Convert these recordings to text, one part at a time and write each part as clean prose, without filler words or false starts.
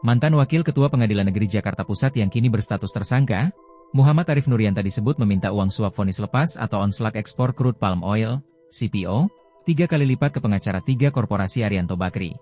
Mantan Wakil Ketua Pengadilan Negeri Jakarta Pusat yang kini berstatus tersangka, Muhammad Arif Nurianta disebut meminta uang suap vonis lepas atau onslak ekspor crude palm oil, CPO, 3 kali lipat ke pengacara 3 korporasi Arianto Bakri.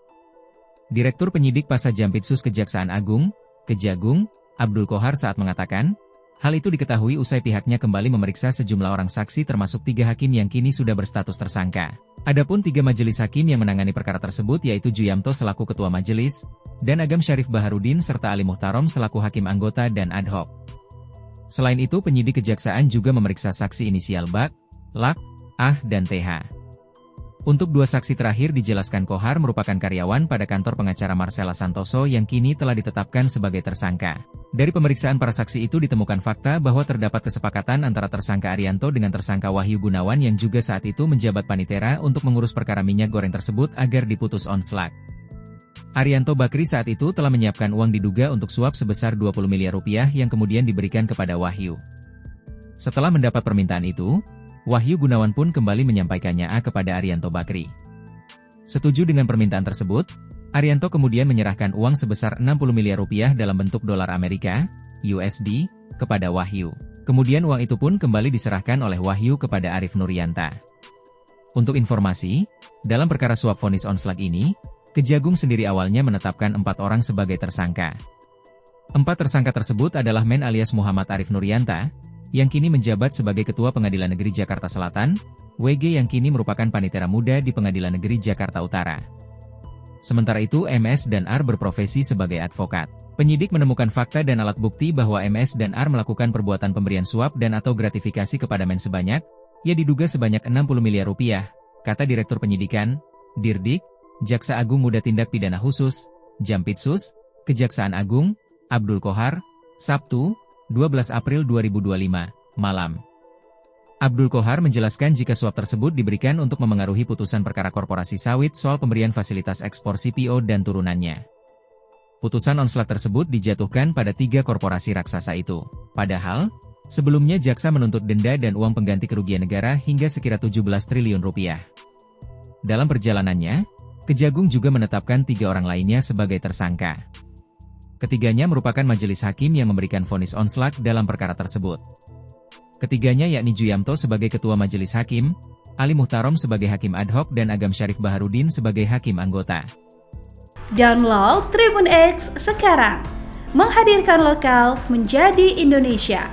Direktur Penyidik Pasar Jampitsus Kejaksaan Agung, Kejagung, Abdul Qohar saat mengatakan, hal itu diketahui usai pihaknya kembali memeriksa sejumlah orang saksi termasuk 3 hakim yang kini sudah berstatus tersangka. Adapun 3 majelis hakim yang menangani perkara tersebut yaitu Juyamto selaku Ketua Majelis, dan Agam Syarif Baharudin serta Ali Muhtarom selaku hakim anggota dan ad hoc. Selain itu penyidik kejaksaan juga memeriksa saksi inisial BAK, LAK, AH, dan TH. Untuk 2 saksi terakhir dijelaskan Qohar merupakan karyawan pada kantor pengacara Marcella Santoso yang kini telah ditetapkan sebagai tersangka. Dari pemeriksaan para saksi itu ditemukan fakta bahwa terdapat kesepakatan antara tersangka Arianto dengan tersangka Wahyu Gunawan yang juga saat itu menjabat panitera untuk mengurus perkara minyak goreng tersebut agar diputus onslak. Arianto Bakri saat itu telah menyiapkan uang diduga untuk suap sebesar 20 miliar rupiah yang kemudian diberikan kepada Wahyu. Setelah mendapat permintaan itu, Wahyu Gunawan pun kembali menyampaikannya kepada Arianto Bakri. Setuju dengan permintaan tersebut, Arianto kemudian menyerahkan uang sebesar 60 miliar rupiah dalam bentuk dolar Amerika, USD, kepada Wahyu. Kemudian uang itu pun kembali diserahkan oleh Wahyu kepada Arif Nurianta. Untuk informasi, dalam perkara suap vonis onslak ini, Kejagung sendiri awalnya menetapkan 4 orang sebagai tersangka. 4 tersangka tersebut adalah Men alias Muhammad Arif Nurianta, yang kini menjabat sebagai Ketua Pengadilan Negeri Jakarta Selatan, WG yang kini merupakan panitera muda di Pengadilan Negeri Jakarta Utara. Sementara itu MS dan R berprofesi sebagai advokat. Penyidik menemukan fakta dan alat bukti bahwa MS dan R melakukan perbuatan pemberian suap dan atau gratifikasi kepada Men sebanyak, ya diduga sebanyak 60 miliar rupiah, kata Direktur Penyidikan, Dirdik, Jaksa Agung Muda Tindak Pidana Khusus, Jampitsus, Kejaksaan Agung, Abdul Qohar, Sabtu, 12 April 2025, malam. Abdul Qohar menjelaskan jika suap tersebut diberikan untuk memengaruhi putusan perkara korporasi sawit soal pemberian fasilitas ekspor CPO dan turunannya. Putusan onslak tersebut dijatuhkan pada 3 korporasi raksasa itu. Padahal, sebelumnya jaksa menuntut denda dan uang pengganti kerugian negara hingga sekira 17 triliun rupiah. Dalam perjalanannya, Kejagung juga menetapkan 3 orang lainnya sebagai tersangka. Ketiganya merupakan majelis hakim yang memberikan vonis onslak dalam perkara tersebut. Ketiganya yakni Juyamto sebagai Ketua Majelis Hakim, Ali Muhtarom sebagai hakim ad hoc dan Agam Syarif Baharudin sebagai hakim anggota. Download Tribun X sekarang, menghadirkan lokal menjadi Indonesia.